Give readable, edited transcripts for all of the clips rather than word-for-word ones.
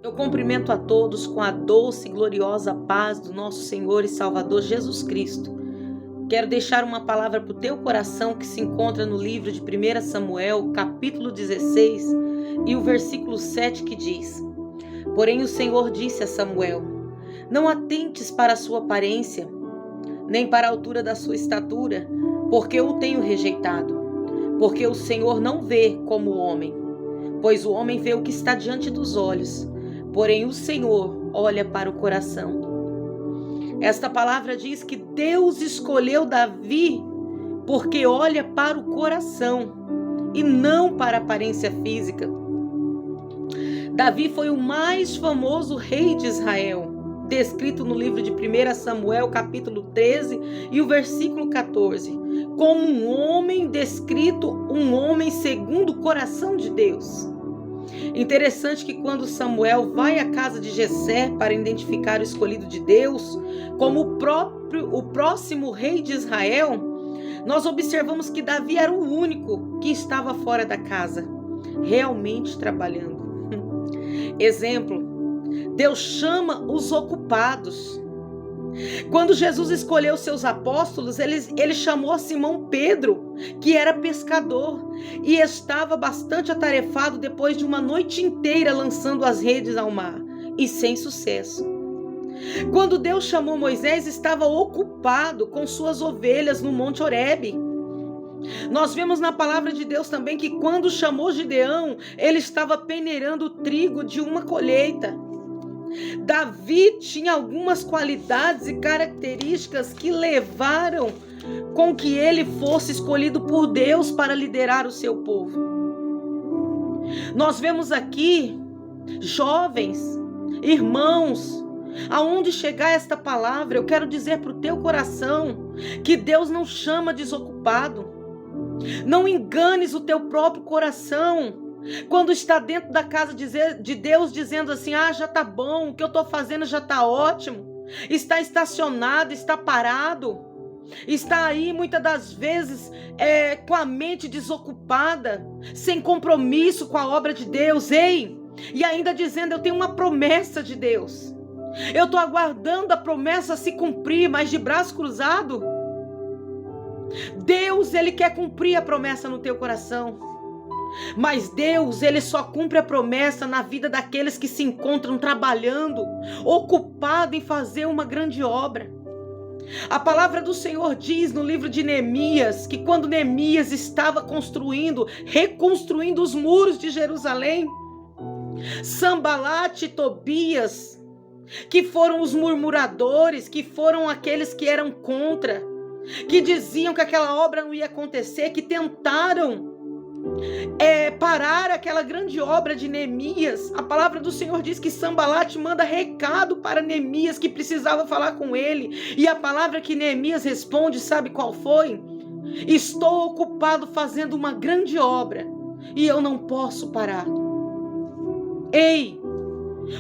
Eu cumprimento a todos com a doce e gloriosa paz do nosso Senhor e Salvador Jesus Cristo. Quero deixar uma palavra para o teu coração que se encontra no livro de 1 Samuel, capítulo 16, e o versículo 7 que diz: Porém o Senhor disse a Samuel: Não atentes para a sua aparência, nem para a altura da sua estatura, porque eu o tenho rejeitado. Porque o Senhor não vê como o homem, pois o homem vê o que está diante dos olhos, porém o Senhor olha para o coração. Esta palavra diz que Deus escolheu Davi porque olha para o coração e não para a aparência física. Davi foi o mais famoso rei de Israel, descrito no livro de 1 Samuel, capítulo 13 e o versículo 14, como um homem descrito, um homem segundo o coração de Deus. Interessante que quando Samuel vai à casa de Jessé para identificar o escolhido de Deus como o próximo rei de Israel, nós observamos que Davi era o único que estava fora da casa, realmente trabalhando. Exemplo, Deus chama os ocupados. Quando Jesus escolheu seus apóstolos, ele chamou a Simão Pedro, que era pescador e estava bastante atarefado depois de uma noite inteira lançando as redes ao mar e sem sucesso. Quando Deus chamou Moisés, estava ocupado com suas ovelhas no Monte Horebe. Nós vemos na palavra de Deus também que quando chamou Gideão, ele estava peneirando o trigo de uma colheita. Davi tinha algumas qualidades e características que levaram com que ele fosse escolhido por Deus para liderar o seu povo. Nós vemos aqui jovens, irmãos, aonde chegar esta palavra, eu quero dizer para o teu coração que Deus não chama desocupado. Não enganes o teu próprio coração quando está dentro da casa de Deus dizendo assim: já tá bom, o que eu estou fazendo já tá ótimo. Está estacionado, está parado, está aí muitas das vezes com a mente desocupada, sem compromisso com a obra de Deus. E ainda dizendo: eu tenho uma promessa de Deus, eu estou aguardando a promessa se cumprir, mas de braço cruzado. Deus, ele quer cumprir a promessa no teu coração, mas Deus, ele só cumpre a promessa na vida daqueles que se encontram trabalhando, ocupado em fazer uma grande obra. A palavra do Senhor diz no livro de Neemias que quando Neemias estava reconstruindo os muros de Jerusalém, Sambalate e Tobias, que foram os murmuradores, que foram aqueles que eram contra, que diziam que aquela obra não ia acontecer, que tentaram parar aquela grande obra de Neemias. A palavra do Senhor diz que Sambalate manda recado para Neemias que precisava falar com ele, e a palavra que Neemias responde, sabe qual foi? Estou ocupado fazendo uma grande obra e eu não posso parar.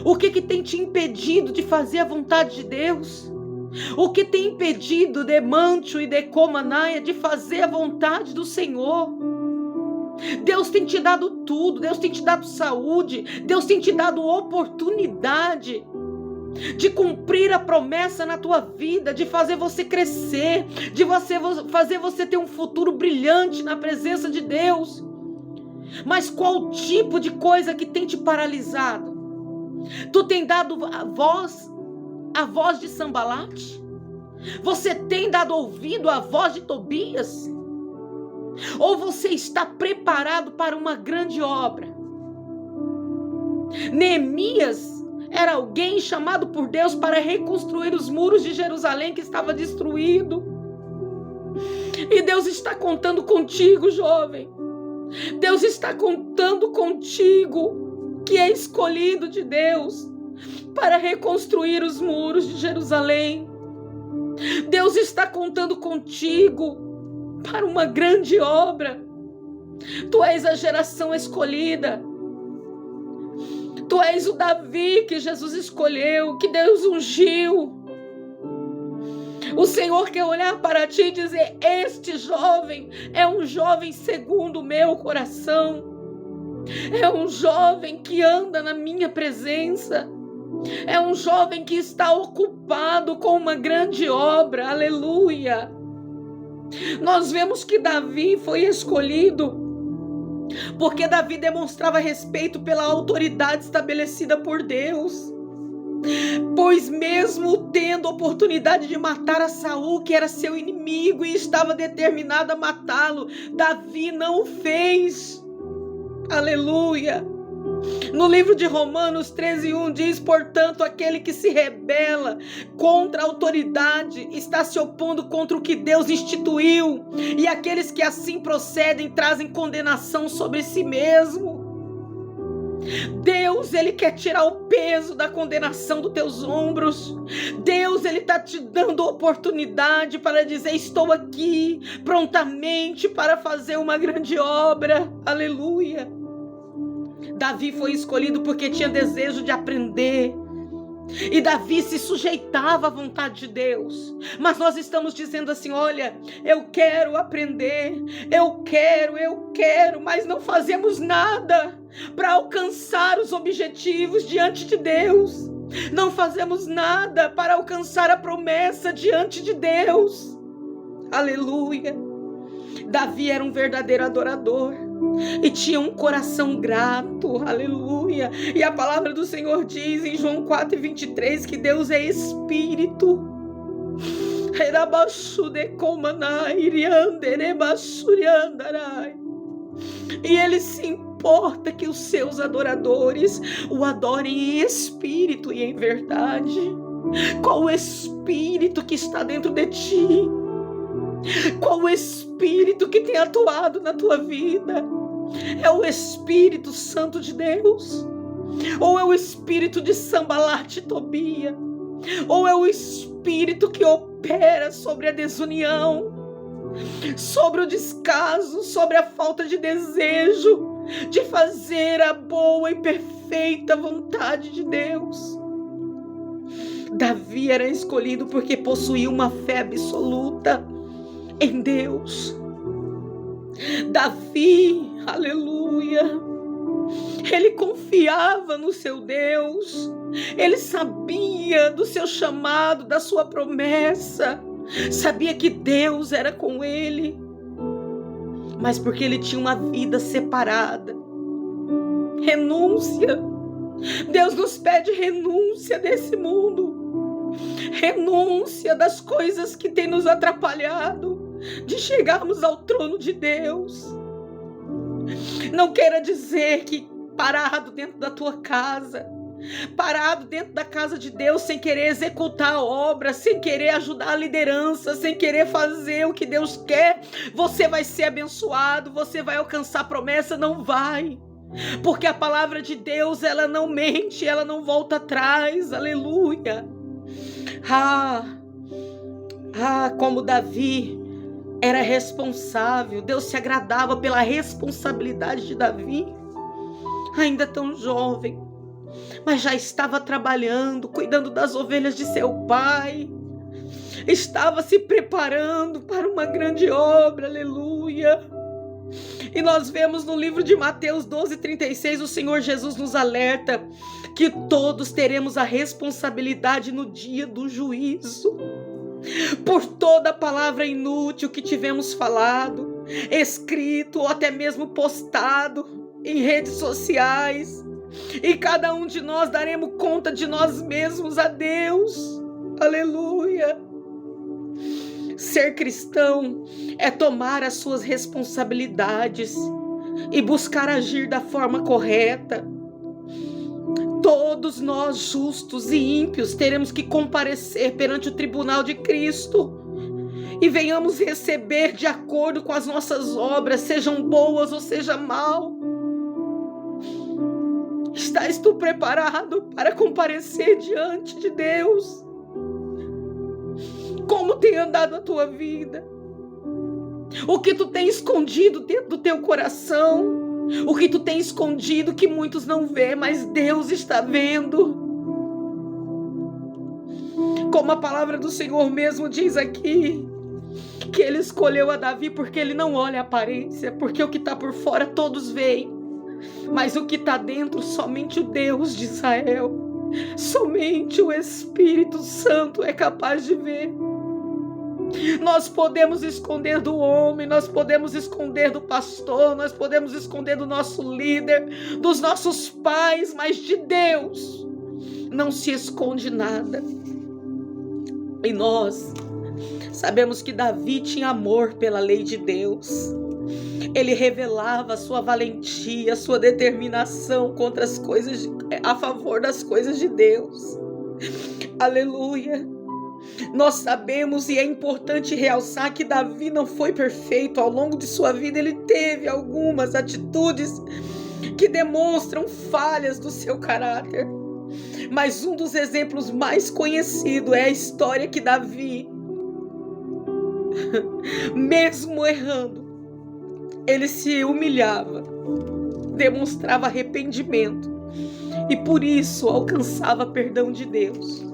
O que tem te impedido de fazer a vontade de Deus? O que tem impedido Demantio e Decomanaia de fazer a vontade do Senhor? Deus tem te dado tudo, Deus tem te dado saúde, Deus tem te dado oportunidade de cumprir a promessa na tua vida, de fazer você crescer, de fazer você ter um futuro brilhante na presença de Deus. Mas qual tipo de coisa que tem te paralisado? Tu tem dado a voz de Sambalate? Você tem dado ouvido à voz de Tobias? Ou você está preparado para uma grande obra? Neemias era alguém chamado por Deus para reconstruir os muros de Jerusalém que estava destruído. E Deus está contando contigo, jovem. Deus está contando contigo, que é escolhido de Deus para reconstruir os muros de Jerusalém. Deus está contando contigo para uma grande obra. Tu és a geração escolhida. Tu és o Davi que Jesus escolheu, que Deus ungiu. O Senhor quer olhar para ti e dizer: este jovem é um jovem segundo o meu coração. É um jovem que anda na minha presença. É um jovem que está ocupado com uma grande obra. Aleluia! Nós vemos que Davi foi escolhido porque Davi demonstrava respeito pela autoridade estabelecida por Deus. Pois mesmo tendo oportunidade de matar a Saul, que era seu inimigo e estava determinado a matá-lo, Davi não o fez. Aleluia! No livro de Romanos 13:1 diz: portanto, aquele que se rebela contra a autoridade está se opondo contra o que Deus instituiu, e aqueles que assim procedem trazem condenação sobre si mesmo. Deus, Ele quer tirar o peso da condenação dos teus ombros. Deus, Ele está te dando oportunidade para dizer: estou aqui prontamente para fazer uma grande obra. Aleluia! Davi foi escolhido porque tinha desejo de aprender. E Davi se sujeitava à vontade de Deus. Mas nós estamos dizendo assim: olha, eu quero aprender, eu quero, mas não fazemos nada para alcançar os objetivos diante de Deus. Não fazemos nada para alcançar a promessa diante de Deus. Aleluia! Davi era um verdadeiro adorador e tinha um coração grato. Aleluia! E a palavra do Senhor diz em João 4:23 que Deus é Espírito. E Ele se importa que os seus adoradores o adorem em espírito e em verdade. Qual o espírito que está dentro de ti? Qual o Espírito que tem atuado na tua vida? É o Espírito Santo de Deus? Ou é o espírito de Sambalat e Tobia? Ou é o espírito que opera sobre a desunião, sobre o descaso, sobre a falta de desejo de fazer a boa e perfeita vontade de Deus? Davi era escolhido porque possuía uma fé absoluta em Deus. Davi, aleluia, ele confiava no seu Deus, ele sabia do seu chamado, da sua promessa, sabia que Deus era com ele, mas porque ele tinha uma vida separada, renúncia. Deus nos pede renúncia desse mundo, renúncia das coisas que têm nos atrapalhado de chegarmos ao trono de Deus. Não queira dizer que parado dentro da tua casa, parado dentro da casa de Deus, sem querer executar a obra, sem querer ajudar a liderança, sem querer fazer o que Deus quer, você vai ser abençoado, você vai alcançar a promessa. Não vai, porque a palavra de Deus, ela não mente, ela não volta atrás. Aleluia! Como Davi era responsável, Deus se agradava pela responsabilidade de Davi, ainda tão jovem, mas já estava trabalhando, cuidando das ovelhas de seu pai, estava se preparando para uma grande obra. Aleluia! E nós vemos no livro de Mateus 12:36, o Senhor Jesus nos alerta que todos teremos a responsabilidade no dia do juízo, por toda palavra inútil que tivemos falado, escrito ou até mesmo postado em redes sociais. E cada um de nós daremos conta de nós mesmos a Deus. Aleluia! Ser cristão é tomar as suas responsabilidades e buscar agir da forma correta. Todos nós, justos e ímpios, teremos que comparecer perante o tribunal de Cristo e venhamos receber de acordo com as nossas obras, sejam boas ou sejam mal. Estás tu preparado para comparecer diante de Deus? Como tem andado a tua vida? O que tu tem escondido dentro do teu coração? O que tu tem escondido que muitos não vê, mas Deus está vendo? Como a palavra do Senhor mesmo diz aqui, que Ele escolheu a Davi porque Ele não olha a aparência, porque o que está por fora todos veem, Mas o que está dentro, somente o Deus de Israel, somente o Espírito Santo é capaz de ver. Nós podemos esconder do homem, nós podemos esconder do pastor, nós podemos esconder do nosso líder, dos nossos pais, mas de Deus não se esconde nada. E nós sabemos que Davi tinha amor pela lei de Deus. Ele revelava a sua valentia, a sua determinação contra as coisas, a favor das coisas de Deus. Aleluia! Nós sabemos, e é importante realçar, que Davi não foi perfeito. Ao longo de sua vida ele teve algumas atitudes que demonstram falhas do seu caráter. Mas um dos exemplos mais conhecidos é a história que Davi, mesmo errando, ele se humilhava, demonstrava arrependimento e por isso alcançava perdão de Deus.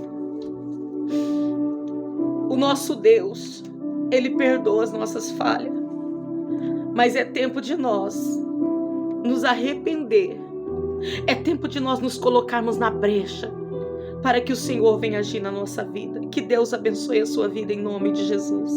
O nosso Deus, Ele perdoa as nossas falhas, mas é tempo de nós nos arrepender, é tempo de nós nos colocarmos na brecha para que o Senhor venha agir na nossa vida. Que Deus abençoe a sua vida em nome de Jesus.